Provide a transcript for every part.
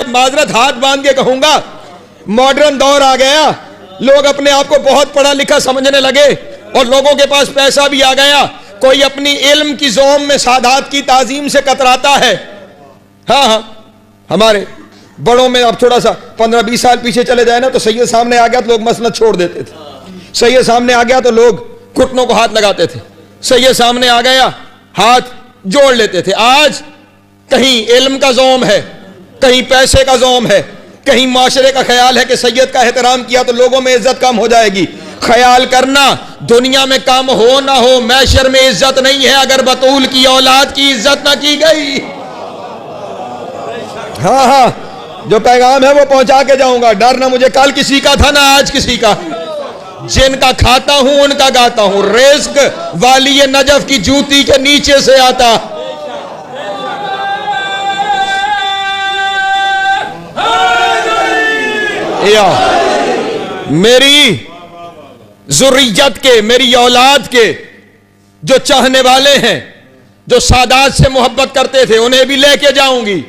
معذرت ہاتھ باندھ کے کہوں گا، ماڈرن دور آ گیا، لوگ اپنے آپ کو بہت پڑھا لکھا سمجھنے لگے اور لوگوں کے پاس پیسہ بھی آ گیا، کوئی اپنی علم کی زوم میں سادات کی تعظیم سے کتراتا ہے۔ ہاں ہمارے بڑوں میں اب تھوڑا سا 15-20 سال پیچھے چلے جائے نا تو سید سامنے آ گیا تو لوگ مسند چھوڑ دیتے تھے، سید سامنے آ گیا تو لوگ گھٹنوں کو ہاتھ لگاتے تھے، سید سامنے آ گیا ہاتھ جوڑ لیتے تھے۔ آج کہیں علم کا زوم ہے، کہیں پیسے کا زوم ہے، کہیں معاشرے کا خیال ہے کہ سید کا احترام کیا تو لوگوں میں عزت کم ہو جائے گی۔ خیال کرنا دنیا میں کم ہو نہ ہو، محشر میں عزت نہیں ہے اگر بطول کی اولاد کی عزت نہ کی گئی۔ ہاں جو پیغام ہے وہ پہنچا کے جاؤں گا، ڈر نہ مجھے کل کسی کا تھا نہ آج کسی کا، جن کا کھاتا ہوں ان کا گاتا ہوں، رزق والی نجف کی جوتی کے نیچے سے آتا۔ میری ذریت کے، میری اولاد کے جو چاہنے والے ہیں، جو سادات سے محبت کرتے تھے، انہیں بھی لے کے جاؤں گی۔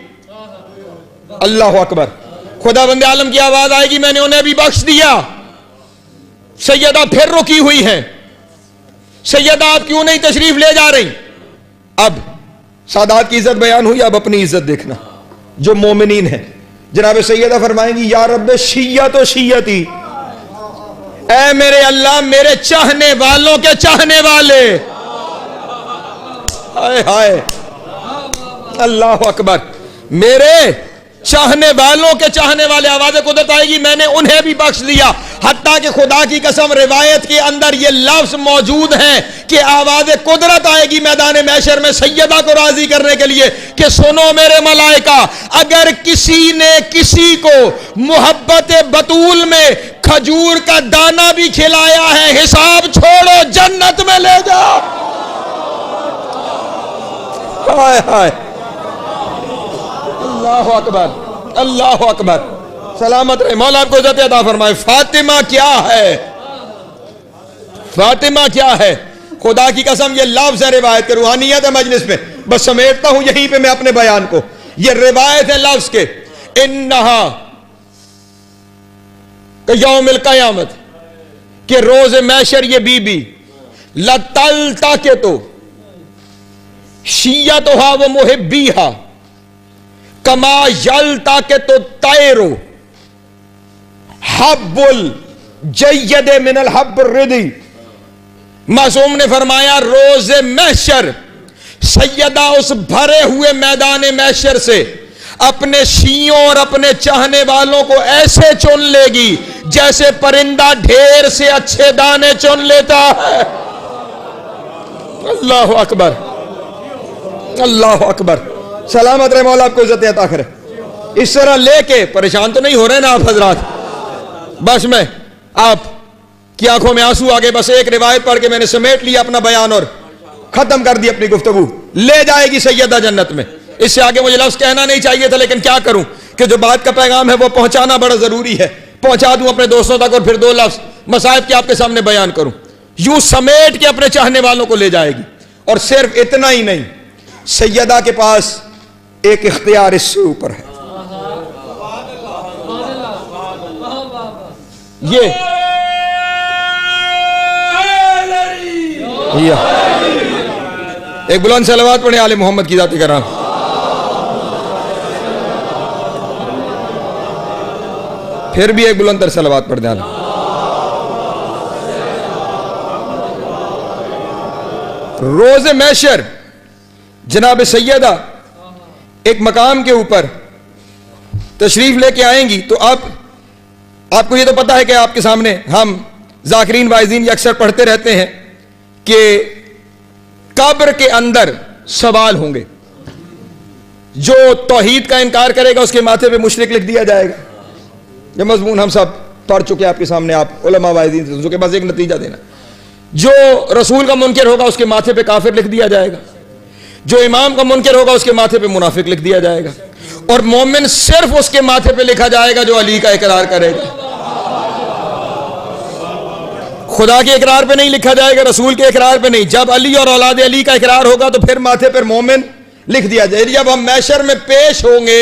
اللہ اکبر، خدا بند عالم کی آواز آئے گی، میں نے انہیں بھی بخش دیا۔ سیدہ پھر رکی ہوئی ہیں، سیدہ آپ کیوں نہیں تشریف لے جا رہی؟ اب سادات کی عزت بیان ہوئی، اب اپنی عزت دیکھنا۔ جو مومنین ہیں، جناب سیدہ فرمائیں گی یا رب شیعت و شیعتی، اے میرے اللہ میرے چاہنے والوں کے چاہنے والے، ہائے ہائے اللہ اکبر، میرے چاہنے والوں کے چاہنے والے۔ آواز قدرت آئے گی، میں نے انہیں بھی بخش دیا۔ حتیٰ کہ خدا کی قسم روایت کے اندر یہ لفظ موجود ہیں کہ آواز قدرت آئے گی میدان محشر میں سیدہ کو راضی کرنے کے لیے کہ سنو میرے ملائکہ، اگر کسی نے کسی کو محبت بطول میں کھجور کا دانہ بھی کھلایا ہے، حساب چھوڑو جنت میں لے جاؤ۔ ہائے ہائے اللہ اکبر اللہ اکبر، سلامت رہے، مولا آپ کو عزت عطا فرمائے۔ فاطمہ کیا ہے؟ فاطمہ کیا ہے؟ خدا کی قسم یہ لفظ ہے روایت کے، روحانیت ہے مجلس میں، بس سمیٹتا ہوں یہیں پہ میں اپنے بیان کو۔ یہ روایت ہے لفظ کے، انہا یوم القیامت کہ روز محشر یہ بی بی لَتَلْتَقِطُ شِیَّتُہَا وَمُحِبِّیہَا کما یلتقط الطیر حب الجید من الحب الردی۔ معصوم نے فرمایا روز محشر سیدہ اس بھرے ہوئے میدان محشر سے اپنے شیعوں اور اپنے چاہنے والوں کو ایسے چن لے گی جیسے پرندہ ڈھیر سے اچھے دانے چن لیتا ہے۔ اللہ اکبر اللہ اکبر، سلامت رہے، مولا آپ کو عزت عطا کرے۔ اس طرح لے کے پریشان تو نہیں ہو رہے نا آپ حضرات؟ بس میں آپ کی آنکھوں میں آنسو آگے، بس ایک روایت پڑھ کے میں نے سمیٹ لیا اپنا بیان اور ختم کر دی اپنی گفتگو۔ لے جائے گی سیدہ جنت میں، اس سے آگے مجھے لفظ کہنا نہیں چاہیے تھا، لیکن کیا کروں کہ جو بات کا پیغام ہے وہ پہنچانا بڑا ضروری ہے، پہنچا دوں اپنے دوستوں تک اور پھر دو لفظ مصائب کے آپ کے سامنے بیان کروں۔ یوں سمیٹ کے اپنے چاہنے والوں کو لے جائے گی، اور صرف اتنا ہی نہیں، سیدہ کے پاس ایک اختیار اس سے اوپر ہے۔ یہ ایک بلند صلوات پڑھیں آل محمد کی ذات کرام۔ پھر بھی ایک بلند تر صلوات پڑھ دیں۔ روز محشر جناب سیدہ ایک مقام کے اوپر تشریف لے کے آئیں گی، تو آپ کو یہ تو پتا ہے کہ آپ کے سامنے ہم ذاکرین واعظین یہ اکثر پڑھتے رہتے ہیں کہ قبر کے اندر سوال ہوں گے، جو توحید کا انکار کرے گا اس کے ماتھے پہ مشرک لکھ دیا جائے گا۔ یہ مضمون ہم سب پڑھ چکے آپ کے سامنے، آپ علماء واعظین سے سن کے بس ایک نتیجہ دینا۔ جو رسول کا منکر ہوگا اس کے ماتھے پہ کافر لکھ دیا جائے گا، جو امام کا منکر ہوگا اس کے ماتھے پہ منافق لکھ دیا جائے گا، اور مومن صرف اس کے ماتھے پہ لکھا جائے گا جو علی کا اقرار کرے گا۔ خدا کے اقرار پہ نہیں لکھا جائے گا، رسول کے اقرار پہ نہیں۔ جب علی اور اولاد علی کا اقرار ہوگا تو پھر ماتھے پر مومن لکھ دیا جائے۔ جب ہم محشر میں پیش ہوں گے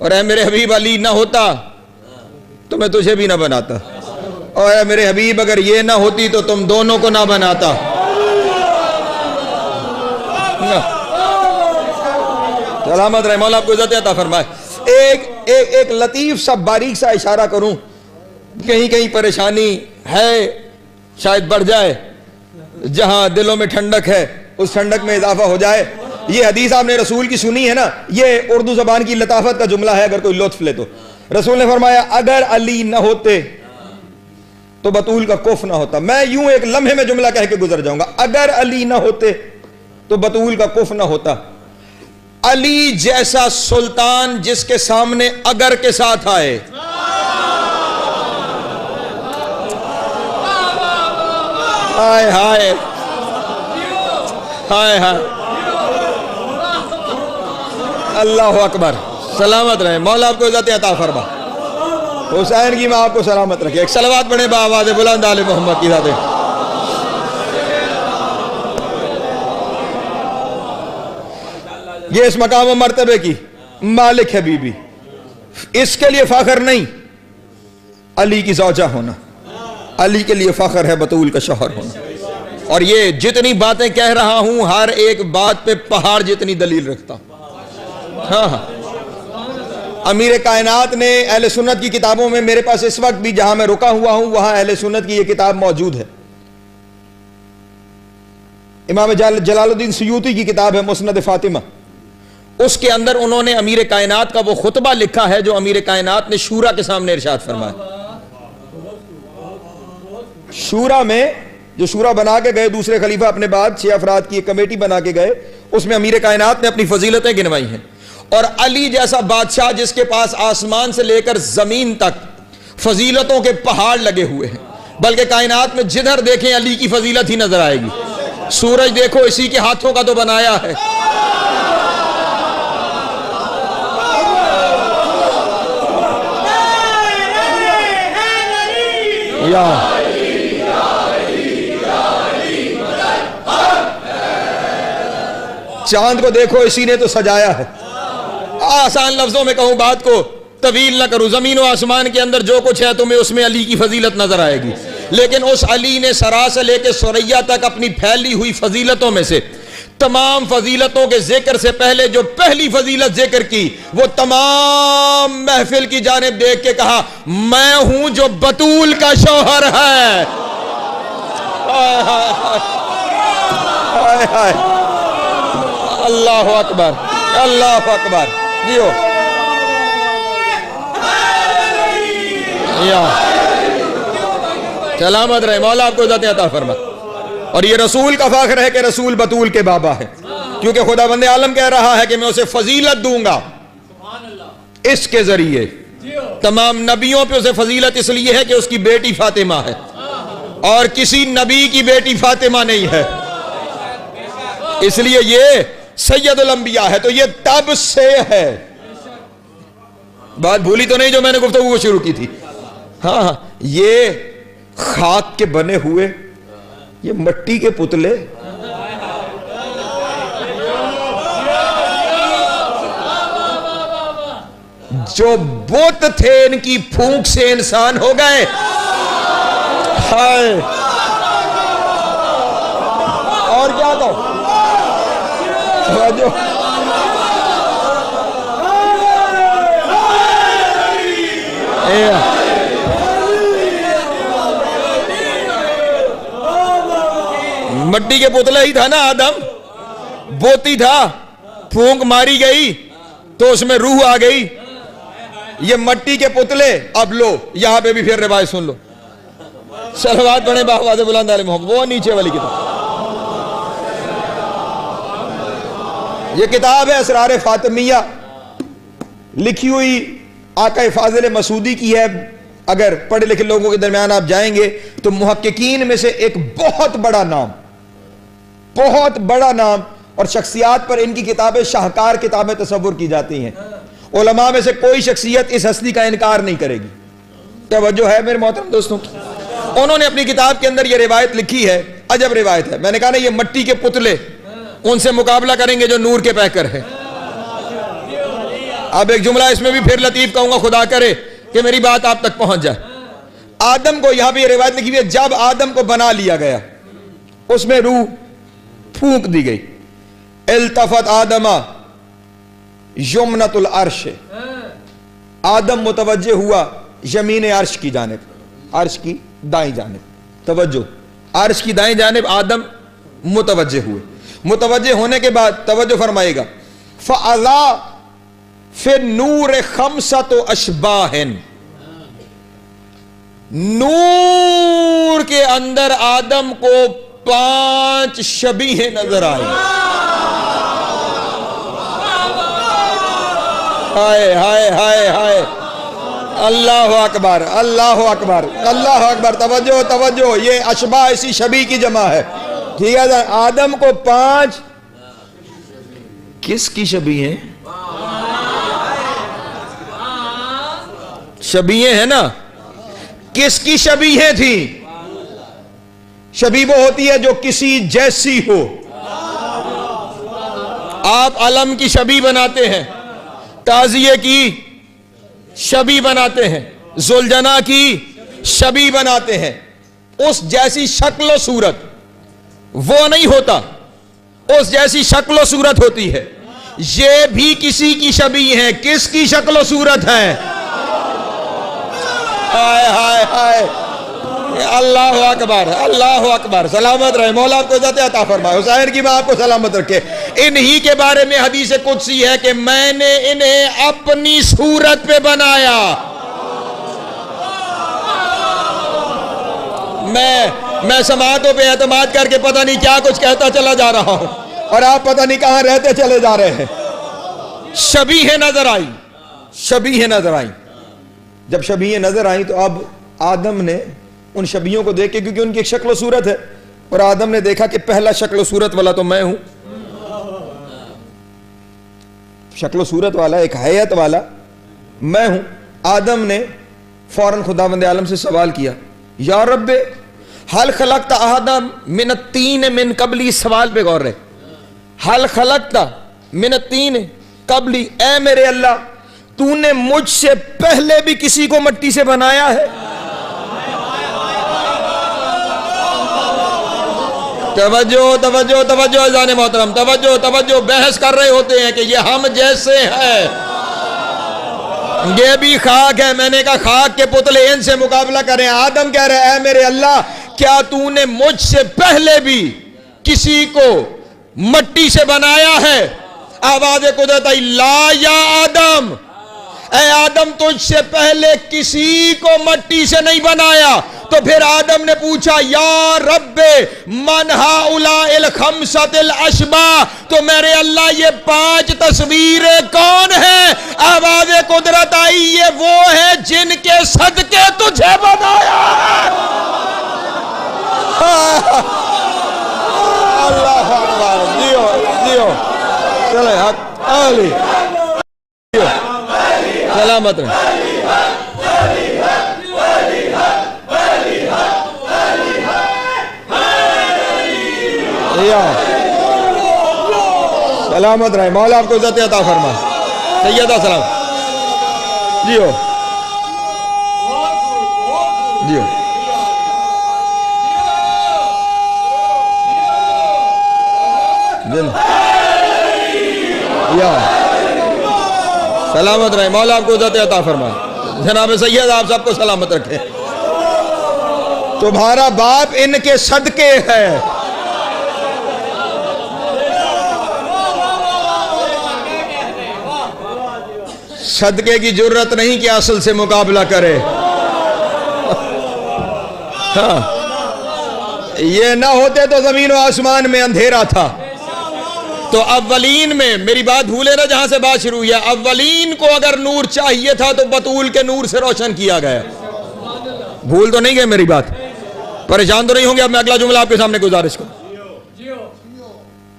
اور اے میرے حبیب علی نہ ہوتا تو میں تجھے بھی نہ بناتا، اور اے میرے حبیب اگر یہ نہ ہوتی تو تم دونوں کو نہ بناتا۔ سلامت رہے، مولا آپ کو عزت عطا فرمائے۔ ایک لطیف سا باریک سا اشارہ کروں، کہیں کہیں پریشانی ہے شاید بڑھ جائے، جہاں دلوں میں ٹھنڈک ہے اس ٹھنڈک میں اضافہ ہو جائے۔ یہ حدیث آپ نے رسول کی سنی ہے نا، یہ اردو زبان کی لطافت کا جملہ ہے، اگر کوئی لطف لے تو رسول نے فرمایا اگر علی نہ ہوتے تو بطول کا کف نہ ہوتا۔ میں یوں ایک لمحے میں جملہ کہہ کے گزر جاؤں گا، اگر علی نہ ہوتے تو بطول کا کف نہ ہوتا۔ علی جیسا سلطان جس کے سامنے اگر کے ساتھ آئے، ہائے ہائے ہائے ہائے، اللہ اکبر، سلامت رہے، مولا آپ کو عزت عطا فرما، حسین کی ماں آپ کو سلامت رکھے۔ ایک صلوات پڑھیں بآواز بلند آل محمد کی ذات۔ یہ اس مقام و مرتبے کی مالک ہے بی بی، اس کے لیے فخر نہیں علی کی زوجہ ہونا، علی کے لیے فخر ہے بطول کا شوہر ہونا۔ اور یہ جتنی باتیں کہہ رہا ہوں ہر ایک بات پہ پہاڑ جتنی دلیل رکھتا ہوں۔ ہاں امیر کائنات نے اہل سنت کی کتابوں میں، میرے پاس اس وقت بھی جہاں میں رکا ہوا ہوں وہاں اہل سنت کی یہ کتاب موجود ہے، امام جلال الدین سیوطی کی کتاب ہے مسند فاطمہ، اس کے اندر انہوں نے امیر کائنات کا وہ خطبہ لکھا ہے جو امیر کائنات نے شورا کے سامنے ارشاد فرمایا۔ شورا میں جو شورا بنا کے گئے دوسرے خلیفہ اپنے بعد 6 افراد کی ایک کمیٹی بنا کے گئے، اس میں امیر کائنات نے اپنی فضیلتیں گنوائی ہیں، اور علی جیسا بادشاہ جس کے پاس آسمان سے لے کر زمین تک فضیلتوں کے پہاڑ لگے ہوئے ہیں، بلکہ کائنات میں جدھر دیکھیں علی کی فضیلت ہی نظر آئے گی۔ سورج دیکھو اسی کے ہاتھوں کا تو بنایا ہے، چاند کو دیکھو اسی نے تو سجایا ہے۔ آسان لفظوں میں کہوں بات کو طویل نہ کروں، زمین و آسمان کے اندر جو کچھ ہے تمہیں اس میں علی کی فضیلت نظر آئے گی، لیکن اس علی نے سرا سے لے کے ثریا تک اپنی پھیلی ہوئی فضیلتوں میں سے تمام فضیلتوں کے ذکر سے پہلے جو پہلی فضیلت ذکر کی وہ تمام محفل کی جانب دیکھ کے کہا میں ہوں جو بطول کا شوہر ہے۔ اللہ اکبر، اللہ اکبر، جیو سلامت رہے، مولا آپ کو عزت عطا فرما۔ اور یہ رسول کا فخر ہے کہ رسول بطول کے بابا ہے، کیونکہ خدا بند عالم کہہ رہا ہے کہ میں اسے فضیلت دوں گا اس کے ذریعے۔ تمام نبیوں پہ اسے فضیلت اس لیے ہے کہ اس کی بیٹی فاطمہ ہے، اور کسی نبی کی بیٹی فاطمہ نہیں ہے، اس لیے یہ سید الانبیاء ہے۔ تو یہ تب سے ہے، بات بھولی تو نہیں جو میں نے گفتگو کو شروع کی تھی؟ ہاں یہ خاک کے بنے ہوئے، یہ مٹی کے پتلے، جو بت تھے ان کی پھونک سے انسان ہو گئے۔ ہائے، اور کیا تو مٹی کے پتلے ہی تھا نا آدم، بوتی تھا، پھونک ماری گئی تو اس میں روح آ گئی۔ یہ مٹی کے پتلے، اب لو یہاں پہ بھی پھر روایت سن لو، صلوات پڑھیں بآواز بلند آل محمد، وہ نیچے والی کتاب، یہ کتاب ہے اسرار فاطمیہ، لکھی ہوئی آقا فاضل مسعودی کی ہے۔ اگر پڑھے لکھے لوگوں کے درمیان آپ جائیں گے تو محققین میں سے ایک بہت بڑا نام اور شخصیات پر ان کی کتابیں شاہکار کتابیں تصور کی جاتی ہیں۔ علماء میں سے کوئی شخصیت اس ہستی کا انکار نہیں کرے گی۔ توجہ ہے میرے محترم دوستوں، انہوں نے اپنی کتاب کے اندر یہ روایت لکھی ہے، عجب روایت ہے۔ میں نے کہا نا یہ مٹی کے پتلے، ان سے مقابلہ کریں گے جو نور کے پیکر ہے۔ اب ایک جملہ اس میں بھی پھر لطیف کہوں گا، خدا کرے کہ میری بات آپ تک پہنچ جائے. آدم کو یہاں پہ یہ روایت لکھی ہوئی ہے، جب آدم کو بنا لیا گیا اس میں روح پھونک دی گئی. التفت آدم یمنۃ العرش، آدم متوجہ ہوا یمین عرش کی جانب، عرش کی دائیں جانب. توجہ، عرش کی دائیں جانب آدم متوجہ ہوئے. متوجہ ہونے کے بعد توجہ فرمائے گا، فَأَذَا فِي النُّورِ خَمْسَةُ أَشْبَاهٍ، نور کے اندر آدم کو 5 شبیہیں نظر آئی. ہائے ہائے ہائے ہائے، اللہ اکبر اللہ اکبر اللہ اکبر. توجہ توجہ، یہ اشباہ اسی شبیہ کی جمع ہے. ٹھیک ہے، آدم کو 5 کس کی شبیہ ہیں؟ شبیہیں ہیں نا. کس کی شبیہیں تھیں؟ شبیہ وہ ہوتی ہے جو کسی جیسی ہو. آپ علم کی شبیہ بناتے ہیں، تازیے کی شبیہ بناتے ہیں، زلجنا کی شبیہ بناتے ہیں. اس جیسی شکل و صورت وہ نہیں ہوتا، اس جیسی شکل و صورت ہوتی ہے. یہ بھی کسی کی شبیہ ہے. کس کی شکل و صورت ہے؟ ہائے ہائے ہائے، اللہ اکبر اللہ اکبر. سلامت رہے، مولا آپ کو عزت عطا فرمائے. حسین کی ماں آپ کو سلامت رکھے. انہی کے بارے میں حدیث قدسی ہے کہ میں نے انہیں اپنی صورت پہ بنایا. میں سماعتوں پہ اعتماد کر کے پتہ نہیں کیا کچھ کہتا چلا جا رہا ہوں اور آپ پتہ نہیں کہاں رہتے چلے جا رہے ہیں. شبیہیں نظر آئی، شبیہیں نظر آئیں. جب شبیہیں نظر آئیں تو اب آدم نے ان شبیہوں کو دیکھ کے، کیونکہ ان کی ایک شکل و صورت ہے، اور آدم نے دیکھا کہ پہلا شکل و صورت والا تو میں ہوں. شکل و صورت والا، ایک حیت والا میں ہوں. آدم نے فوراً خداوند عالم سے سوال کیا، یا رب حل خلقت آدم من الطین من قبلی. سوال پہ غور رہے، حل خلقت من الطین قبلی، اے میرے اللہ تو نے مجھ سے پہلے بھی کسی کو مٹی سے بنایا ہے؟ توجہ توجہ توجہ اذان محترم، توجہ توجہ. بحث کر رہے ہوتے ہیں کہ یہ ہم جیسے ہیں، یہ بھی خاک ہے. میں نے کہا خاک کے پتلے ان سے مقابلہ کریں. آدم کہہ رہے اے میرے اللہ کیا تو نے مجھ سے پہلے بھی کسی کو مٹی سے بنایا ہے؟ آواز قدرت آئی، لا یا آدم، اے آدم تجھ سے پہلے کسی کو مٹی سے نہیں بنایا. تو پھر آدم نے پوچھا، یا رب من ہؤلاء الخمسۃ الاشباہ، تو میرے اللہ یہ 5 تصویریں کون ہیں؟ آواز قدرت آئی، یہ وہ ہے جن کے صدقے تجھے بنایا ہے. اللہ اکبر. جیو جیو، چلے حق علی، جیو سلامت رہے. سلامت رہے، مولا آپ کو عزت عطا فرمائے. سیدہ سلام، جیو جیو. سلامت رہے، مولا آپ کو عزت عطا فرمائے. جناب سید آپ سب کو سلامت رکھے. تمہارا باپ ان کے صدقے ہے. صدقے کی جرت نہیں کہ اصل سے مقابلہ کرے. ہاں، یہ نہ ہوتے تو زمین و آسمان میں اندھیرا تھا. تو اولین میں میری بات بھولے نا، جہاں سے بات شروع ہوئی ہے، اولین کو اگر نور چاہیے تھا تو بطول کے نور سے روشن کیا گیا. بھول تو نہیں گئے میری بات؟ پریشان تو نہیں ہوں گے؟ اب میں اگلا جملہ آپ کے سامنے گزارش کروں.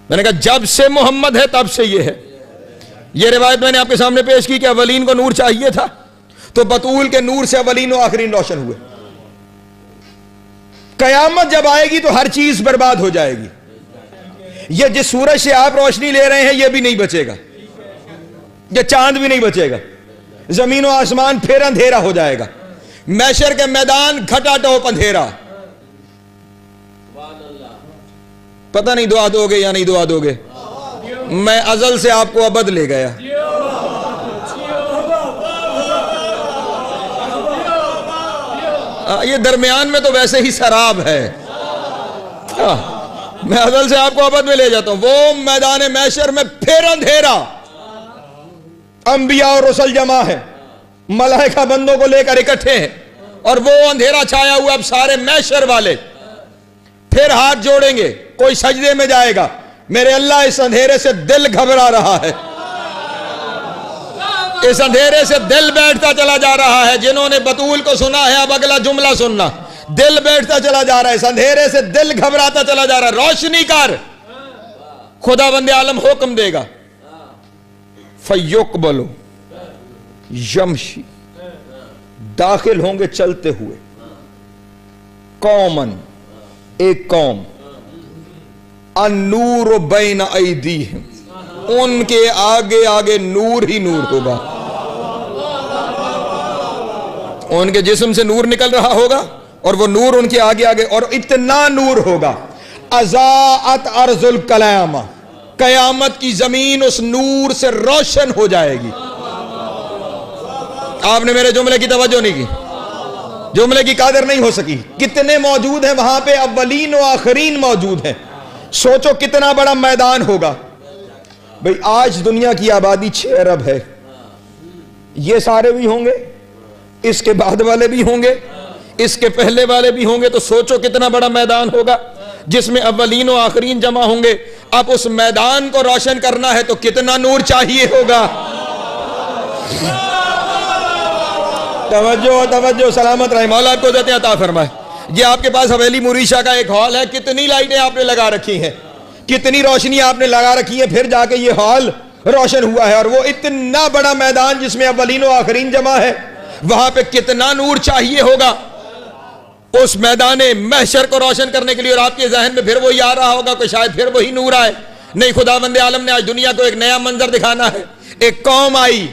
میں نے کہا جب سے محمد ہے تب سے یہ ہے. یہ روایت میں نے آپ کے سامنے پیش کی کہ اولین کو نور چاہیے تھا تو بطول کے نور سے اولین و آخرین روشن ہوئے. قیامت جب آئے گی تو ہر چیز برباد ہو جائے گی. یہ جس سورج سے آپ روشنی لے رہے ہیں یہ بھی نہیں بچے گا. یہ چاند بھی نہیں بچے گا, زمین و آسمان پھر اندھیرا ہو جائے گا, محشر کے میدان گھٹا ٹوپ اندھیرا. پتہ نہیں دعا دو گے یا نہیں دعا دو گے, میں ازل سے آپ کو ابد لے گیا. یہ درمیان میں تو ویسے ہی سراب ہے, میں ازل سے آپ کو ابد میں لے جاتا ہوں. وہ میدان محشر میں پھر اندھیرا, انبیاء اور رسل جمع ہے, ملائکہ بندوں کو لے کر اکٹھے ہیں, اور وہ اندھیرا چھایا ہوا. اب سارے محشر والے پھر ہاتھ جوڑیں گے, کوئی سجدے میں جائے گا, میرے اللہ اس اندھیرے سے دل گھبرا رہا ہے, اس اندھیرے سے دل بیٹھتا چلا جا رہا ہے. جنہوں نے بطول کو سنا ہے اب اگلا جملہ سننا, دل بیٹھتا چلا جا رہا ہے, اس اندھیرے سے دل گھبراتا چلا جا رہا ہے. روشنی کر, خدا بند عالم حکم دے گا, فَيُقْبَلُ یمشی, داخل ہوں گے چلتے ہوئے, قومن, ایک قوم, النور بین ایدیہم, ان کے آگے آگے نور ہی نور ہوگا. ان کے جسم سے نور نکل رہا ہوگا اور وہ نور ان کے آگے آگے, اور اتنا نور ہوگا, اضاءت ارض القیامہ, قیامت کی زمین اس نور سے روشن ہو جائے گی. آپ نے میرے جملے کی توجہ نہیں کی, جملے کی قادر نہیں ہو سکی. کتنے موجود ہیں وہاں پہ, اولین و آخرین موجود ہیں. سوچو کتنا بڑا میدان ہوگا. بھئی آج دنیا کی آبادی 6 ارب ہے, یہ سارے بھی ہوں گے, اس کے بعد والے بھی ہوں گے, اس کے پہلے والے بھی ہوں گے, تو سوچو کتنا بڑا میدان ہوگا جس میں اولین و آخرین جمع ہوں گے. اب اس میدان کو روشن کرنا ہے تو کتنا نور چاہیے ہوگا. توجہ توجہ, سلامت رہے, مولا آپ کو عزت عطا فرمائے. یہ آپ کے پاس حویلی موریشا کا ایک ہال ہے, کتنی لائٹیں آپ نے لگا رکھی ہیں, کتنی روشنی آپ نے لگا رکھی ہے, پھر جا کے یہ ہال روشن ہوا ہے. اور وہ اتنا بڑا میدان جس میں اولین و آخرین جمع ہے, وہاں پہ کتنا نور چاہیے ہوگا اس میدان محشر کو روشن کرنے کے لیے. اور آپ کے ذہن میں پھر وہی آ رہا ہوگا کہ شاید پھر وہی نور آئے. نہیں, خدا بند عالم نے آج دنیا کو ایک نیا منظر دکھانا ہے. ایک قوم آئی,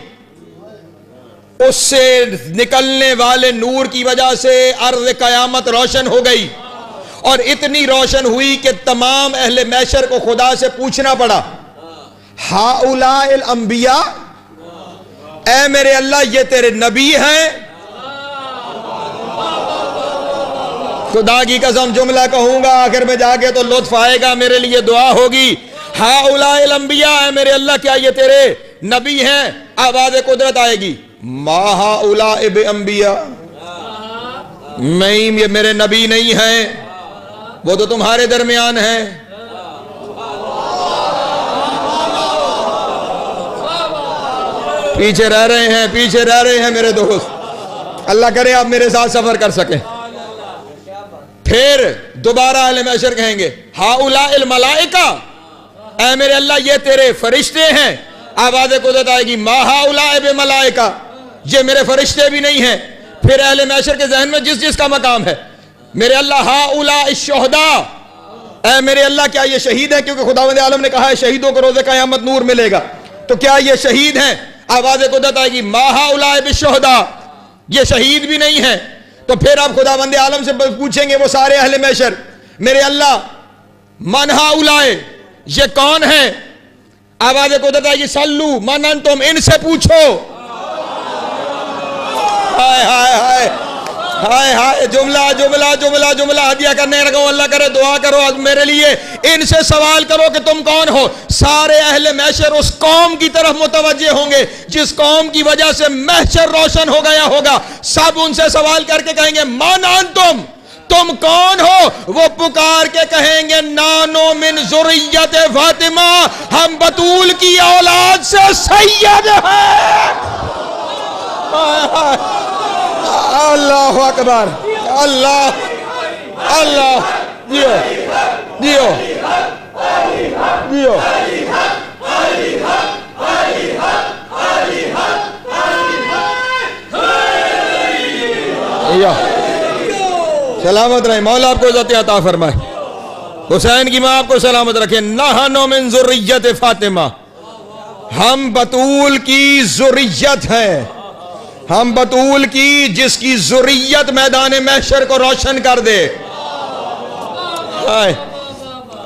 اس سے نکلنے والے نور کی وجہ سے ارض قیامت روشن ہو گئی, اور اتنی روشن ہوئی کہ تمام اہل محشر کو خدا سے پوچھنا پڑا, ہؤلاء الانبیاء, اے میرے اللہ یہ تیرے نبی ہیں؟ خدا کی قسم جملہ کہوں گا آخر میں جا کے تو لطف آئے گا, میرے لیے دعا ہوگی. ہؤلاء الانبیاء, اے میرے اللہ کیا یہ تیرے نبی ہیں؟ آواز قدرت آئے گی, ما ہؤلاء بانبیاء, نہیں یہ میرے نبی نہیں ہیں, وہ تو تمہارے درمیان ہیں. پیچھے رہ رہے ہیں, پیچھے رہ رہے ہیں میرے دوست, اللہ کرے آپ میرے ساتھ سفر کر سکیں. پھر دوبارہ اہل محشر کہیں گے, ہؤلاء الملائکہ, اے میرے اللہ یہ تیرے فرشتے ہیں. آواز قدرت آئے گی, ما ہؤلاء بملائکہ, یہ میرے فرشتے بھی نہیں ہیں. پھر اہل محشر کے ذہن میں جس جس کا مقام ہے, میرے اللہ ہؤلاء الشہداء, اے میرے اللہ کیا یہ شہید ہیں؟ کیونکہ خداوند عالم نے کہا ہے شہیدوں کو روز قیامت نور ملے گا, تو کیا یہ شہید ہیں؟ آواز قدرت آئے گی, ما ہؤلاء بالشہداء, یہ شہید بھی نہیں ہیں. تو پھر آپ خداوند عالم سے پوچھیں گے وہ سارے اہل محشر, میرے اللہ من ہؤلاء, یہ کون ہیں؟ آواز قدرت آئے گی, سلو من انتم, ان سے پوچھو. ہائے ہائے ہائے ہائے ہائے, جملہ جملہ جملہ جملہ ہدیہ کرنے لگا. اللہ کرے دعا کرو میرے لیے, ان سے سوال کرو کہ تم کون ہو. سارے اہل محشر اس قوم کی طرف متوجہ ہوں گے جس قوم کی وجہ سے محشر روشن ہو گیا ہوگا. سب ان سے سوال کر کے کہیں گے, من انتم, تم کون ہو؟ وہ پکار کے کہیں گے, نانو من ذریت فاطمہ, ہم بطول کی اولاد سے سید ہیں. اللہ اکبر, اللہ اللہ, جیو جیو جیو. سلامت رہے, مولا آپ کو عزت عطا فرمائے. حسین کی ماں آپ کو سلامت رکھے. نحن من ذریت فاطمہ, ہم بطول کی ذریت ہیں، ہم بطول کی جس کی ذریت میدان محشر کو روشن کر دے.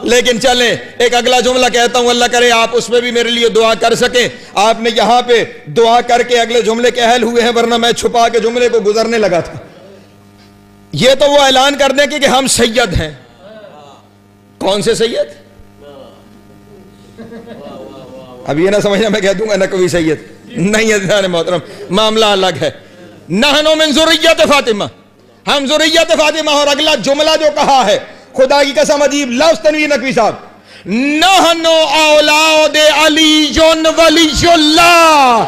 لیکن چلیں ایک اگلا جملہ کہتا ہوں، اللہ کرے آپ اس میں بھی میرے لیے دعا کر سکیں. آپ نے یہاں پہ دعا کر کے اگلے جملے کے اہل ہوئے ہیں، ورنہ میں چھپا کے جملے کو گزرنے لگا تھا. یہ تو وہ اعلان کر دیں کہ ہم سید ہیں. کون سے سید؟ اب یہ نہ سمجھنا میں کہہ دوں گا نقوی سید، نہیں عزیزان محترم، معاملہ الگ ہے. نحنو من ذریت فاطمہ، ہم ذریت فاطمہ. اور اگلا جملہ جو کہا ہے، خدا کی قسم عجیب لفظ تنویر نقوی صاحب، نحنو اولاد علی ولی اللہ.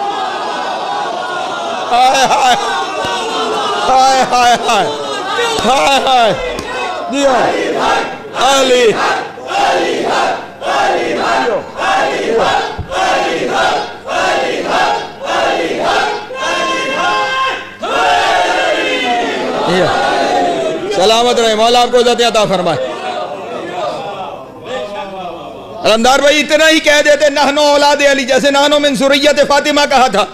ہائے ہائے ہائے ہائے ہائے ہائے ہائے جی علی سلامت رہے، مولا آپ کو عزت عطا فرمائے. علمدار بھائی اتنا ہی کہہ دیتے نحنو اولاد علی، جیسے نحنو من ذریت فاطمہ کہا تھا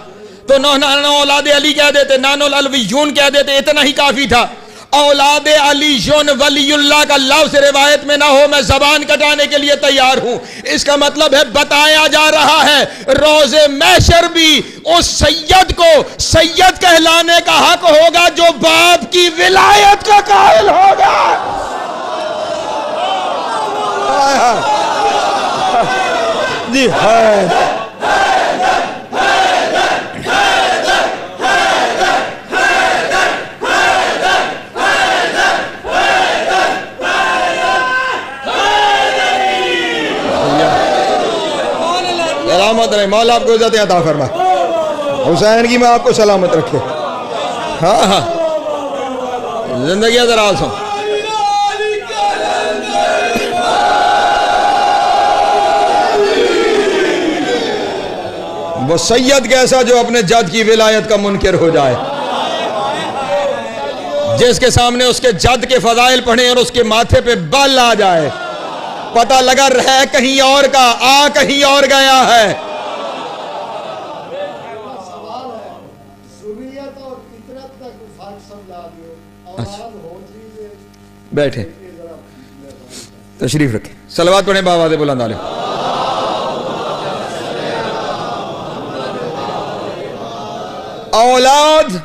تو نحنو اولاد علی کہہ دیتے، نحنو العلویون کہہ دیتے، اتنا ہی کافی تھا. اولاد علی ولی اللہ کا لفظ روایت میں نہ ہو، میں زبان کٹانے کے لیے تیار ہوں. اس کا مطلب ہے بتایا جا رہا ہے روز محشر بھی اس سید کو سید کہلانے کا حق ہوگا جو باپ کی ولایت کا قائل ہوگا. جی ہے سلامت رہے، مولا آپ کو عزت عطا فرمائے. حسین کی میں آپ کو سلامت رکھے. ہاں ہاں زندگی دراز ہوں. وہ سید کیسا جو اپنے جد کی ولایت کا منکر ہو جائے، جس کے سامنے اس کے جد کے فضائل پڑھیں اور اس کے ماتھے پہ بال آ جائے، پتہ لگا رہ کہیں اور کا آ کہیں اور گیا ہے. بیٹھے تشریف رکھیں، صلوات پڑھیں بآواز بلند علیہ. اولاد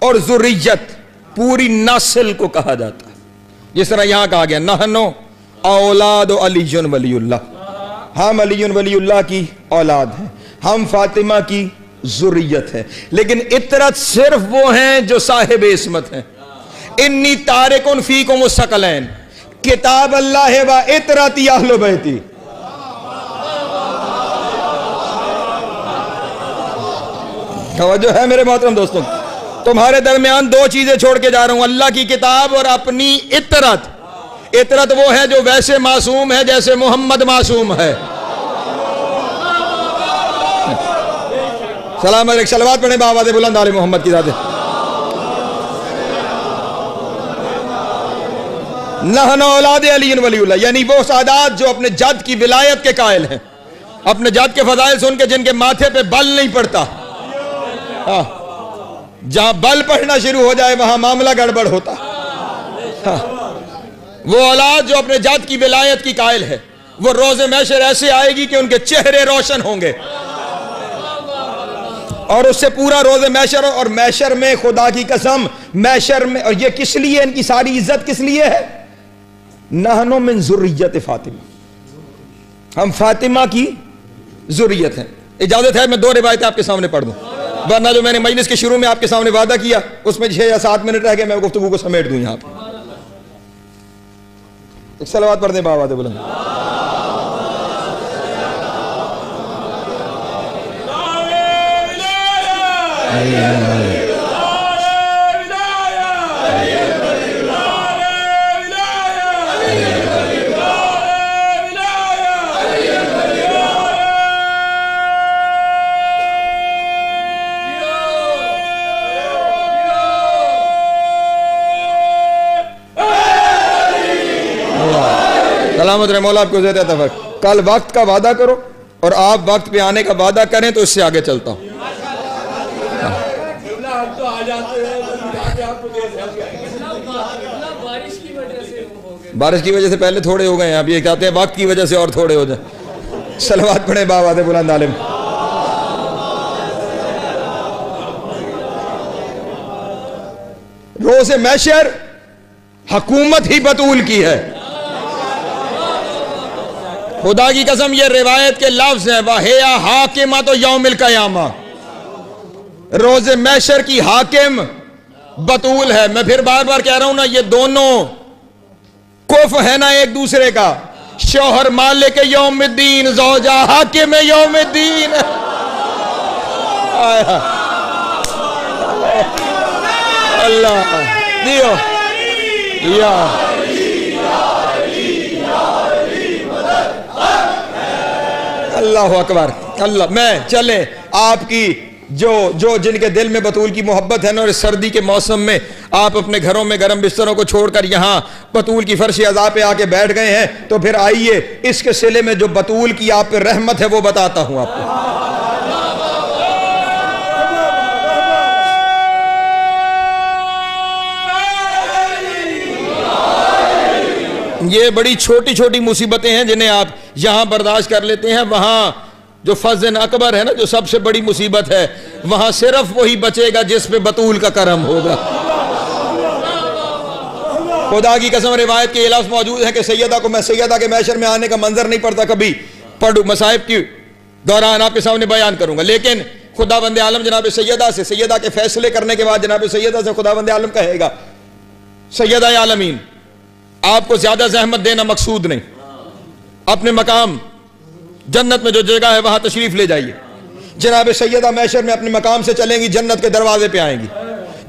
اور ذریت پوری نسل کو کہا جاتا ہے، جس طرح یہاں کہا گیا نحنو اولاد علی ولی اللہ، ہم علی ولی اللہ کی اولاد ہیں، ہم فاطمہ کی ذریت ہیں. لیکن اطرت صرف وہ ہیں جو صاحب عصمت ہیں. انی تارکن فیکم الثقلین، کتاب اللہ و اطرتی اہل بیتی. توجہ ہے میرے محترم دوستوں، تمہارے درمیان دو چیزیں چھوڑ کے جا رہا ہوں، اللہ کی کتاب اور اپنی اطرت. اطرت وہ ہے جو ویسے معصوم ہے جیسے محمد معصوم ہے. سلام علیکم، صلوات پڑھیں بآواز بلند علی محمد کی ذات. نحن اولاد علی ولی اللہ، یعنی وہ سادات جو اپنے جد کی ولایت کے قائل ہیں، اپنے جد کے فضائل سن کے جن کے ماتھے پہ بل نہیں پڑتا. جہاں بل پڑھنا شروع ہو جائے وہاں معاملہ گڑبڑ ہوتا. وہ اولاد جو اپنے جد کی ولایت کی قائل ہے، وہ روز محشر ایسے آئے گی کہ ان کے چہرے روشن ہوں گے، اور اس سے پورا روز محشر. اور محشر میں خدا کی قسم محشر میں، اور یہ کس لیے ان کی ساری عزت کس لیے ہے؟ نحنو من ذریت فاطمہ، ہم فاطمہ کی ذریت ہیں. اجازت ہے میں دو روایتیں آپ کے سامنے پڑھ دوں، ورنہ جو میں نے مجلس کے شروع میں آپ کے سامنے وعدہ کیا اس میں 6 یا 7 منٹ رہ گئے، میں گفتگو کو سمیٹ دوں. یہاں پہ ایک صلوات پڑھ دیں بآواز بلند. سلامت رہے، مولا آپ کو عزت عطا فرمائے. کل وقت کا وعدہ کرو اور آپ وقت پہ آنے کا وعدہ کریں تو اس سے آگے چلتا ہوں. بارش کی وجہ سے پہلے تھوڑے ہو گئے ہیں, اب یہ کہتے ہیں وقت کی وجہ سے اور تھوڑے ہو جائیں. صلوات پڑھیں بابا دے بلند عالم. روز محشر حکومت ہی بطول کی ہے. خدا کی قسم یہ روایت کے لفظ ہیں, وَهِيَ حَاكِمَةُ يَوْمِ الْقِيَامَةِ. روز محشر کی حاکم بطول ہے. میں پھر بار بار کہہ رہا ہوں نا, یہ دونوں کف ہے نا ایک دوسرے کا. شوہر مالک یوم الدین, زوجہ حاکم یوم الدین. اللہ دیو یا اللہ اکبر. اللہ میں چلے آپ کی جو جن کے دل میں بطول کی محبت ہے نا, اور اس سردی کے موسم میں آپ اپنے گھروں میں گرم بستروں کو چھوڑ کر یہاں بطول کی فرش عزا پہ آ کے بیٹھ گئے ہیں, تو پھر آئیے اس کے صلے میں جو بطول کی آپ پہ رحمت ہے وہ بتاتا ہوں آپ کو. یہ بڑی چھوٹی چھوٹی مصیبتیں ہیں جنہیں آپ یہاں برداشت کر لیتے ہیں. وہاں جو فضل اکبر ہے نا, جو سب سے بڑی مصیبت ہے, وہاں صرف وہی بچے گا جس پہ بطول کا کرم ہوگا. خدا کی قسم روایت کے لفظ موجود ہے کہ سیدہ کو میں سیدہ کے محشر میں آنے کا منظر نہیں پڑتا کبھی پڑھوں, مصائب کی دوران آپ کے سامنے بیان کروں گا. لیکن خدا بند عالم جناب سیدہ سے, سیدہ کے فیصلے کرنے کے بعد جناب سیدہ سے خدا بند عالم کہے گا, سیدہ عالمین آپ کو زیادہ زحمت دینا مقصود نہیں, اپنے مقام جنت میں جو جگہ ہے وہاں تشریف لے جائیے. جناب سیدہ محشر میں اپنے مقام سے چلیں گی, جنت کے دروازے پہ آئیں گی.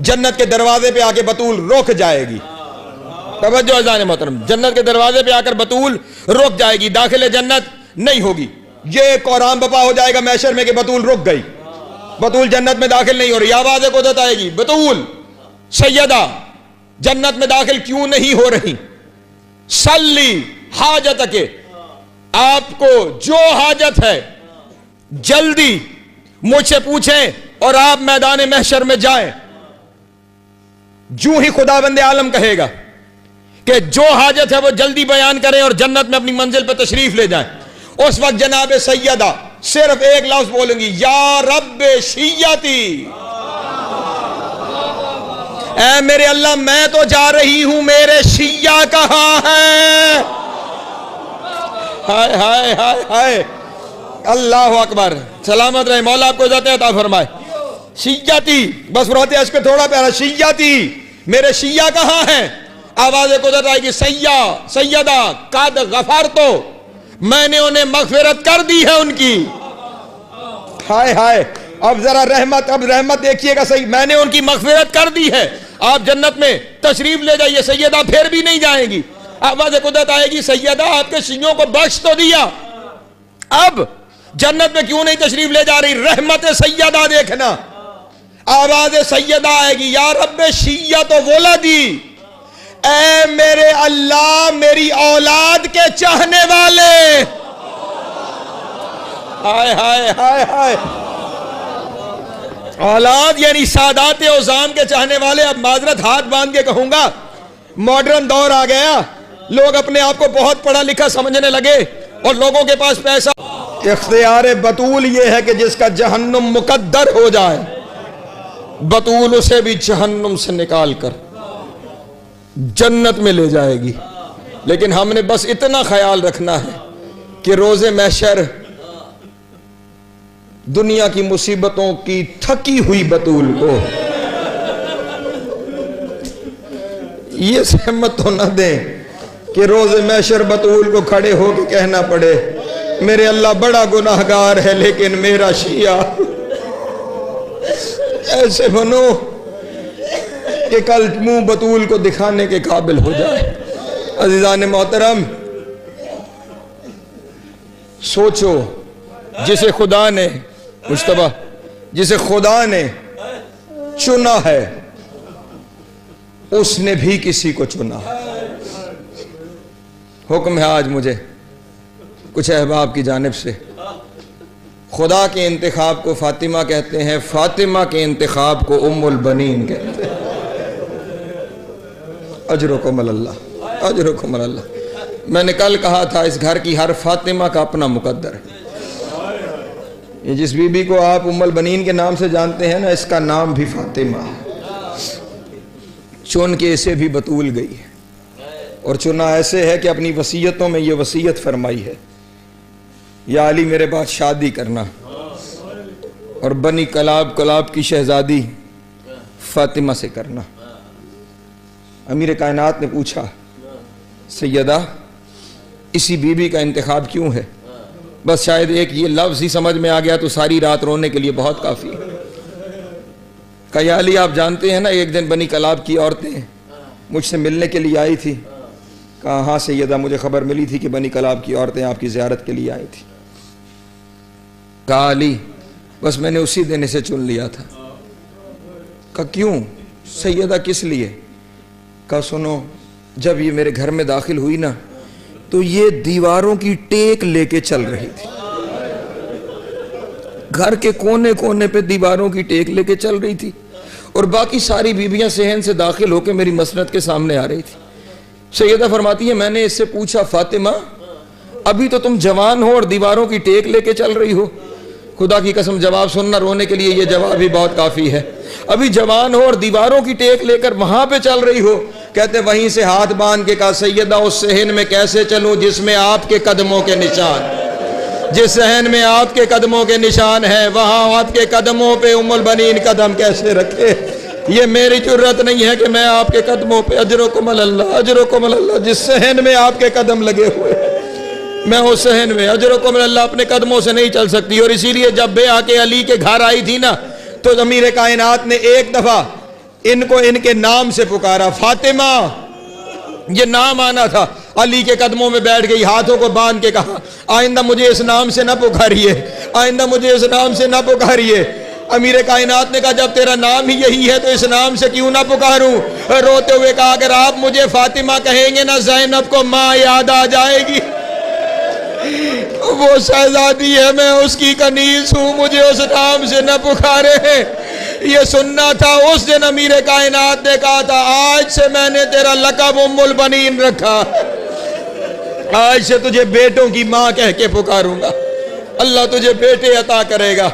جنت کے دروازے پہ آ کے بطول رک جائے گی. توجہ عزیزان محترم, جنت کے دروازے پہ آ کر بطول رک جائے گی, داخل جنت نہیں ہوگی. یہ قرآن بپا ہو جائے گا محشر میں کہ بطول رک گئی, بطول جنت میں داخل نہیں ہو رہی. آواز قدرت آئے گی, بطول سیدہ جنت میں داخل کیوں نہیں ہو رہی؟ سلی حاجت کے, آپ کو جو حاجت ہے جلدی مجھ سے پوچھیں اور آپ میدان محشر میں جائیں. جو ہی خدا بند عالم کہے گا کہ جو حاجت ہے وہ جلدی بیان کریں اور جنت میں اپنی منزل پہ تشریف لے جائیں, اس وقت جناب سیدہ صرف ایک لفظ بولیں گی, یا رب شیعتی. اے میرے اللہ میں تو جا رہی ہوں, میرے شیعہ کہاں ہیں؟ ہائے ہائے ہائے ہائے, اللہ اکبر. سلامت رہے, مولا آپ کو عزت عطا فرمائے. شیعتی, بس فرات عشق تھوڑا پیارا, شیعتی میرے شیعہ کہاں ہیں؟ آواز قدرت آئے گی, سیدہ قد غفرتو, میں نے انہیں مغفرت کر دی ہے ان کی. ہائے ہائے, اب ذرا رحمت, اب رحمت دیکھیے گا صحیح, میں نے ان کی مغفرت کر دی ہے, آپ جنت میں تشریف لے جائیے. سیدہ پھر بھی نہیں جائیں گی. آواز قدرت آئے گی, سیدہ آپ کے شیعوں کو بخش تو دیا, اب جنت میں کیوں نہیں تشریف لے جا رہی؟ رحمت سیدہ دیکھنا. آواز سیدہ آئے گی, یا رب شیعت ولدی, اے میرے اللہ میری اولاد کے چاہنے والے. ہائے ہائے ہائے ہائے, اولاد یعنی سادات عظام کے چاہنے والے. اب معذرت ہاتھ باندھ کے کہوں گا, ماڈرن دور آ گیا, لوگ اپنے آپ کو بہت پڑھا لکھا سمجھنے لگے اور لوگوں کے پاس پیسہ. اختیار بطول یہ ہے کہ جس کا جہنم مقدر ہو جائے, بطول اسے بھی جہنم سے نکال کر جنت میں لے جائے گی. لیکن ہم نے بس اتنا خیال رکھنا ہے کہ روز محشر دنیا کی مصیبتوں کی تھکی ہوئی بطول کو یہ سہمت تو نہ دیں کہ روز محشر بطول کو کھڑے ہو کے کہنا پڑے, میرے اللہ بڑا گناہگار ہے لیکن میرا شیعہ. ایسے بنو کہ کل منہ بطول کو دکھانے کے قابل ہو جائے. عزیزان محترم, سوچو, جسے خدا نے مجتبیٰ, جسے خدا نے چنا ہے اس نے بھی کسی کو چنا. حکم ہے آج مجھے کچھ احباب کی جانب سے خدا کے انتخاب کو فاطمہ کہتے ہیں، فاطمہ کے انتخاب کو ام البنین کہتے ہیں۔ اجرکم اللہ، اجرکم اللہ۔ میں نے کل کہا تھا اس گھر کی ہر فاطمہ کا اپنا مقدر ہے۔ یہ جس بی بی کو آپ ام البنین کے نام سے جانتے ہیں نا، اس کا نام بھی فاطمہ ہے۔ چن کے اسے بھی بطول گئی ہے، اور چنا ایسے ہے کہ اپنی وصیتوں میں یہ وصیت فرمائی ہے، یا علی میرے بعد شادی کرنا اور بنی کلاب کی شہزادی فاطمہ سے کرنا۔ امیر کائنات نے پوچھا، سیدہ اسی بی بی کا انتخاب کیوں ہے؟ بس شاید ایک یہ لفظ ہی سمجھ میں آ گیا تو ساری رات رونے کے لیے بہت کافی ہے۔ کہا یا علی آپ جانتے ہیں نا، ایک دن بنی کلاب کی عورتیں مجھ سے ملنے کے لیے آئی تھی۔ کہا ہاں سیدہ مجھے خبر ملی تھی کہ بنی کلاب کی عورتیں آپ کی زیارت کے لیے آئی تھی۔ کہا علی بس میں نے اسی دن اسے چن لیا تھا۔ کہا کیوں سیدہ کس لیے؟ کہا سنو، جب یہ میرے گھر میں داخل ہوئی نا تو یہ دیواروں کی ٹیک لے کے چل رہی تھی، گھر کے کونے کونے پہ دیواروں کی ٹیک لے کے چل رہی تھی، اور باقی ساری بیویاں صحن سے داخل ہو کے میری مسند کے سامنے آ رہی تھی۔ سیدہ فرماتی ہے میں نے اس سے پوچھا فاطمہ ابھی تو تم جوان ہو اور دیواروں کی ٹیک لے کے چل رہی ہو؟ خدا کی قسم جواب سننا، رونے کے لیے یہ جواب ہی بہت کافی ہے۔ ابھی جوان ہو اور دیواروں کی ٹیک لے کر وہاں پہ چل رہی ہو؟ کہتے وہیں سے ہاتھ باندھ کے کہا سیدہ اس صحن میں کیسے چلوں جس میں آپ کے قدموں کے نشان، جس صحن میں آپ کے قدموں کے نشان ہیں، وہاں آپ کے قدموں پہ ام البنین قدم کیسے رکھے؟ یہ میری جرت نہیں ہے کہ میں آپ کے قدموں پہ، اجرکم اللہ، اجرکم اللہ، جس صحن میں آپ کے قدم لگے ہوئے میں اس صحن میں اجرکم اللہ اپنے قدموں سے نہیں چل سکتی۔ اور اسی لیے جب بے آ کے علی کے گھر آئی تھی نا تو امیر کائنات نے ایک دفعہ ان کو ان کے نام سے پکارا، فاطمہ یہ نام آنا تھا۔ علی کے قدموں میں بیٹھ گئی، ہاتھوں کو باندھ کے کہا آئندہ مجھے اس نام سے نہ پکاریے، آئندہ مجھے اس نام سے نہ پکاریے۔ امیر کائنات نے کہا جب تیرا نام ہی یہی ہے تو اس نام سے کیوں نہ پکاروں؟ روتے ہوئے کہا اگر آپ مجھے فاطمہ کہیں گے نا زینب کو ماں یاد آ جائے گی، وہ شہزادی ہے میں اس کی کنیز ہوں، مجھے اس نام سے نہ پکارے۔ یہ سننا تھا۔ اس دن امیر کائنات نے کہا تھا آج سے میں نے تیرا لقب ام البنین رکھا، آج سے تجھے بیٹوں کی ماں کہہ کے پکاروں گا، اللہ تجھے بیٹے عطا کرے گا۔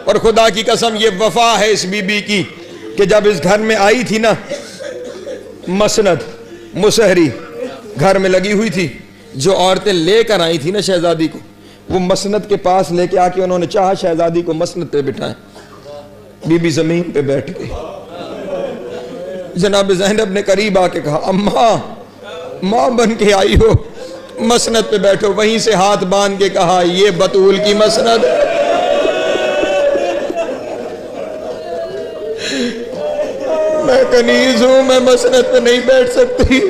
اور خدا کی قسم یہ وفا ہے اس بی بی کی کہ جب اس گھر میں آئی تھی نا، مسند مسہری گھر میں لگی ہوئی تھی، جو عورتیں لے کر آئی تھی نا شہزادی کو، وہ مسند کے پاس لے کے آ کے انہوں نے چاہا شہزادی کو مسند پہ بٹھائیں، بی بی زمین پہ بیٹھ گئی۔ جناب زینب نے قریب آ کے کہا اماں ماں بن کے آئی ہو، مسند پہ بیٹھو۔ وہیں سے ہاتھ باندھ کے کہا یہ بطول کی مسند، میں کنیز ہوں، میں مسند پہ نہیں بیٹھ سکتی،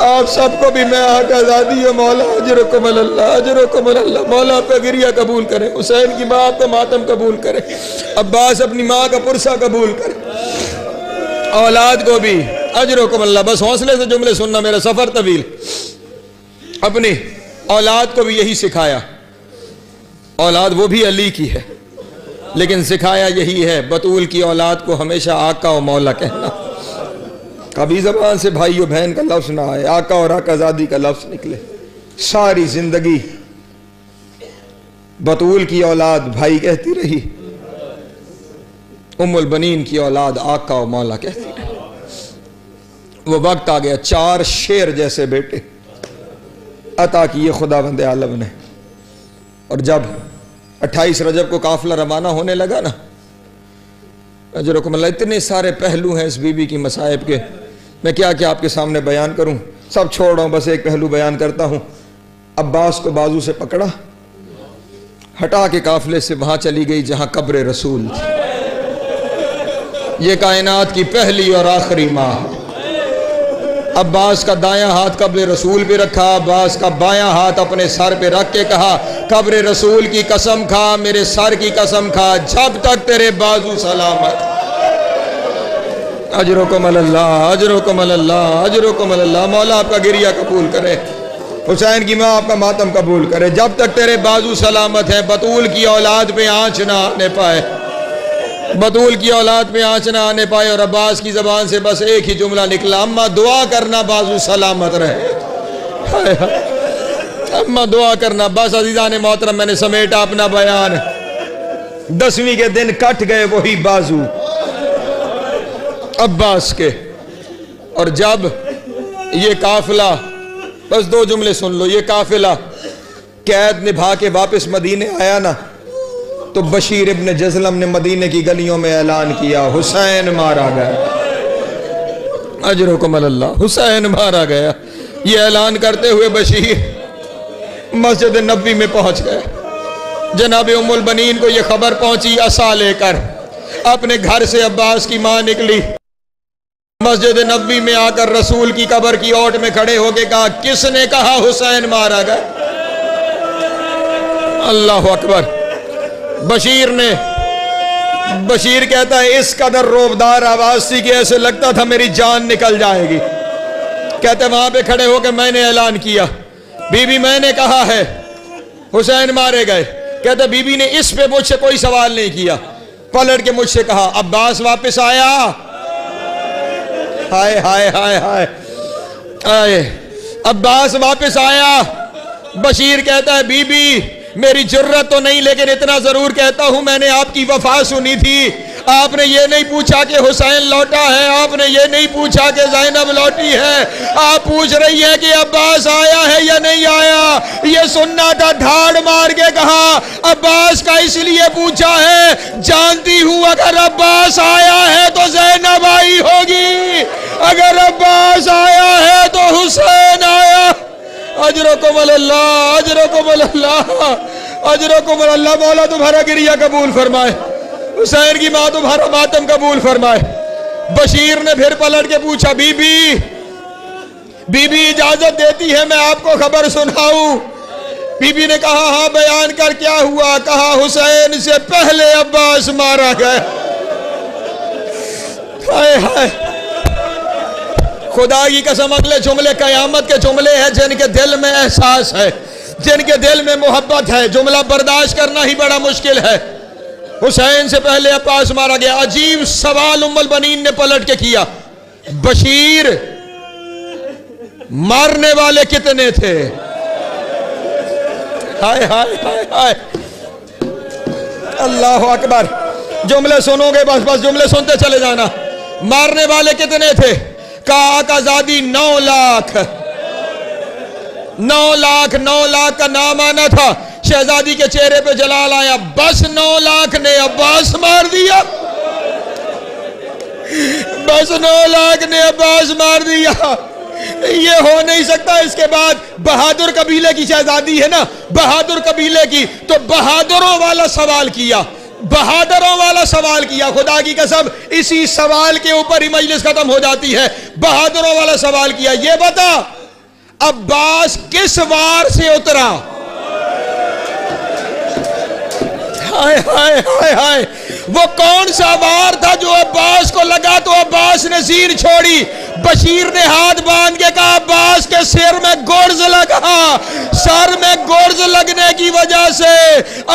آپ سب کو بھی میں آقا آزادی ہے۔ مولا اجرکم اللہ، اجرکم اللہ، مولا آپ کا گریہ قبول کرے، حسین کی ماں آپ کا ماتم قبول کرے، عباس اپنی ماں کا پرسہ قبول کرے، اولاد کو بھی اجرکم اللہ۔ بس حوصلے سے جملے سننا، میرا سفر طویل۔ اپنی اولاد کو بھی یہی سکھایا، اولاد وہ بھی علی کی ہے لیکن سکھایا یہی ہے، بطول کی اولاد کو ہمیشہ آقا و مولا کہنا، کبھی زبان سے بھائی و بہن کا لفظ نہ آئے، آقا اور آقا زادی کا لفظ نکلے۔ ساری زندگی بطول کی اولاد بھائی کہتی رہی، ام البنین کی اولاد آقا و مولا کہتی رہی۔ وہ وقت آ گیا، 4 شیر جیسے بیٹے عطا کیے خداوند عالم نے۔ اور جب 28 رجب کو قافلہ روانہ ہونے لگا نا، اجرکم اللہ، اتنے سارے پہلو ہیں اس بی بی کی مصائب کے، میں کیا آپ کے سامنے بیان کروں، سب چھوڑ رہا ہوں، بس ایک پہلو بیان کرتا ہوں۔ عباس کو بازو سے پکڑا، ہٹا کے قافلے سے وہاں چلی گئی جہاں قبر رسول تھی۔ یہ کائنات کی پہلی اور آخری ماں۔ عباس کا دایاں ہاتھ قبر رسول پہ رکھا، عباس کا بایاں ہاتھ اپنے سر پہ رکھ کے کہا قبر رسول کی قسم کھا، میرے سر کی قسم کھا، جب تک تیرے بازو سلامت۔ اجرکم اللہ، اجرکم اللہ، اجرکم اللہ، مولا آپ کا گریہ قبول کرے۔ حسین کی ماں آپ کا ماتم قبول کرے. جب تک تیرے بازو سلامت ہیں بطول کی اولاد پہ آنچ نہ آنے پائے, بطول کی اولاد پہ آنچ نہ آنے پائے. اور عباس کی زبان سے بس ایک ہی جملہ نکلا, اماں دعا کرنا بازو سلامت رہے. اماں دعا کرنا. بس عزیزان محترم, میں نے سمیٹا اپنا بیان. 10ویں کے دن کٹ گئے وہی بازو عباس کے. اور جب یہ قافلہ, بس 2 جملے سن لو, یہ قافلہ قید نبھا کے واپس مدینے آیا نا, تو بشیر ابن جزلم نے مدینے کی گلیوں میں اعلان کیا, حسین مارا گیا. اجرکم اللہ, حسین مارا گیا. یہ اعلان کرتے ہوئے بشیر مسجد نبوی میں پہنچ گئے. جناب ام البنین کو یہ خبر پہنچی, عصا لے کر اپنے گھر سے عباس کی ماں نکلی, مسجد نبوی میں آ کر رسول کی قبر کی اوٹ میں کھڑے ہو کے کہا, کس نے کہا حسین مارا گیا؟ اللہ اکبر. بشیر کہتا ہے اس قدر روبدار آواز تھی کہ ایسے لگتا تھا میری جان نکل جائے گی. کہتے وہاں پہ کھڑے ہو کے میں نے اعلان کیا, بی بی میں نے کہا ہے حسین مارے گئے. کہتے بی بی نے اس پہ مجھ سے کوئی سوال نہیں کیا, پلٹ کے مجھ سے کہا عباس واپس آیا؟ ہائے ہائے ہائے ہائے آئے, عباس واپس آیا. بشیر کہتا ہے بی بی میری جرت تو نہیں, لیکن اتنا ضرور کہتا ہوں میں نے آپ کی وفا سنی تھی. آپ نے یہ نہیں پوچھا کہ حسین لوٹا ہے, آپ نے یہ نہیں پوچھا کہ زینب لوٹی ہے, آپ پوچھ رہی ہے کہ عباس آیا ہے یا نہیں آیا. یہ سننا تھا. دھاڑ مار کے کہا عباس کا اس لیے پوچھا ہے, جانتی ہوں اگر عباس آیا ہے تو زینب آئی ہوگی, اگر عباس آیا ہے تو حسین آیا. اجرکم اللہ, اجرکم اللہ, اجرکم اللہ. مولا تمہارا گریہ قبول فرمائے, حسین کی ماں تمہارا ماتم قبول فرمائے. بشیر نے پھر پلٹ کے پوچھا بی بی اجازت دیتی ہے میں آپ کو خبر سناؤں؟ بی بی نے کہا ہاں بیان کر, کیا ہوا؟ کہا حسین سے پہلے عباس مارا گیا. ہائے ہائے, خدا کی قسم اگلے جملے قیامت کے جملے ہیں جن کے دل میں احساس ہے, جن کے دل میں محبت ہے. جملہ برداشت کرنا ہی بڑا مشکل ہے. حسین سے پہلے عباس مارا گیا. عجیب سوال ام البنین نے پلٹ کے کیا, بشیر مارنے والے کتنے تھے؟ ہائے ہائے ہائے ہائے, اللہ اکبر. جملے سنو گے, بس جملے سنتے چلے جانا. مارنے والے کتنے تھے؟ کہا آقا زادی 9 لاکھ. 9 لاکھ کا نام آنا تھا. شہزادی کے چہرے پہ جلال آیا, بس 9 لاکھ نے عباس مار دیا, بس 9 لاکھ نے عباس مار دیا. یہ ہو نہیں سکتا. اس کے بعد بہادر قبیلے کی شہزادی ہے نا, بہادر قبیلے کی, تو بہادروں والا سوال کیا, بہادروں والا سوال کیا. خدا کی قسم اسی سوال کے اوپر ہی مجلس ختم ہو جاتی ہے. بہادروں والا سوال کیا, یہ بتا عباس کس وار سے اترا؟ ہائے ہائے ہائے ہائے, وہ کون سا وار تھا جو عباس کو لگا تو عباس نے زین چھوڑی؟ بشیر نے ہاتھ باندھ کے کہا عباس کے سر میں گرز لگا, سر میں گرز لگنے کی وجہ سے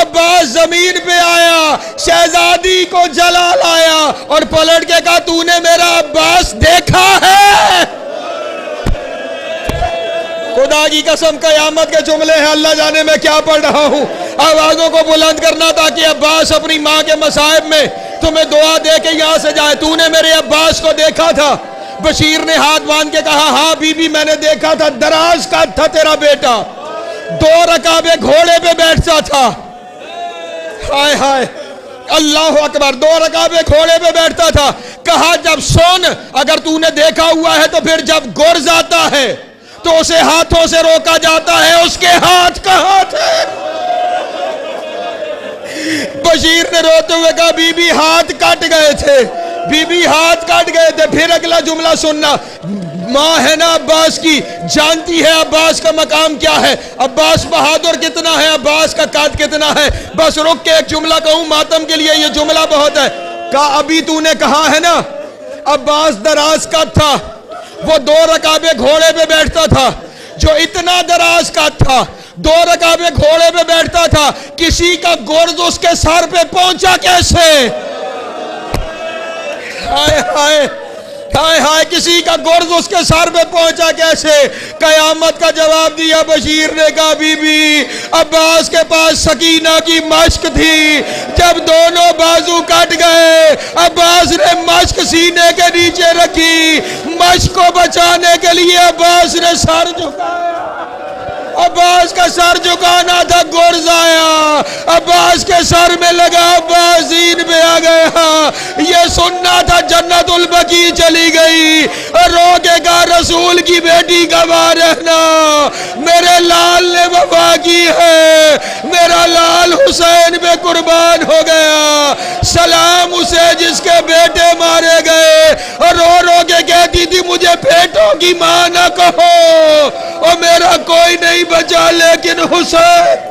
عباس زمین پہ آیا. شہزادی کو جلال آیا اور پلٹ کے کہا تو نے میرا عباس دیکھا ہے؟ خدا کی قسم قیامت کے جملے ہیں, اللہ جانے میں کیا پڑھ رہا ہوں. آوازوں کو بلند کرنا تاکہ عباس اپنی ماں کے مصائب میں تمہیں دعا دے کے یہاں سے جائے. تو نے میرے عباس کو دیکھا تھا؟ بشیر نے ہاتھ باندھ کے کہا ہاں بی بی میں نے دیکھا تھا. دراز کا تھا تیرا بیٹا, 2 رکابے گھوڑے پہ بیٹھتا تھا. ہائے ہائے, اللہ اکبر, 2 رکابے گھوڑے پہ بیٹھتا تھا. کہا جب سن, اگر تو نے دیکھا ہوا ہے تو پھر جب گرز آتا ہے تو اسے ہاتھوں سے روکا جاتا ہے, اس کے ہاتھ کہاں تھے؟ بشیر نے روتے ہوئے کہا بی بی ہاتھ کٹ گئے تھے, بی بی ہاتھ کٹ گئے تھے. پھر اگلا جملہ سننا, ماں ہے نا عباس کی, جانتی ہے عباس کا مقام کیا ہے, عباس بہادر کتنا ہے, عباس کا قد کتنا ہے. بس رک کے ایک جملہ کہوں ماتم کے لیے, یہ جملہ بہت ہے. کہا ابھی تو نے کہا ہے نا عباس دراز قد تھا, وہ 2 رکابے گھوڑے پہ بیٹھتا تھا. جو اتنا دراز کا تھا، 2 رکعت میں گھوڑے پہ بیٹھتا تھا، کسی کا گرز اس کے سر پہ پہنچا کیسے؟ ہائے ہائے ہائے ہائے، کسی کا گرز اس کے سر پہ پہنچا کیسے؟ قیامت کا جواب دیا بشیر نے کہا بی بی عباس کے پاس سکینہ کی مشق تھی، جب دونوں بازو کٹ گئے عباس نے مشق سینے کے نیچے رکھی، مشق کو بچانے کے لیے عباس نے سر جھکایا، عباس کا سر جھکانا تھا، گرز آیا عباس کے سر میں لگا، عباس زین پہ آ گیا، یہ سننا تھا جنت البقیع چلی گئی، رو کے کہا رسول کی بیٹی گواہ رہنا، میرے لال نے وفا کی ہے، میرا لال حسین پہ قربان ہو گیا، سلام اسے جس کے بیٹے مارے گئے، اور رو رو کے کہتی تھی مجھے بیٹوں کی ماں نہ کہو، اور میرا کوئی نہیں بچا لیکن حسین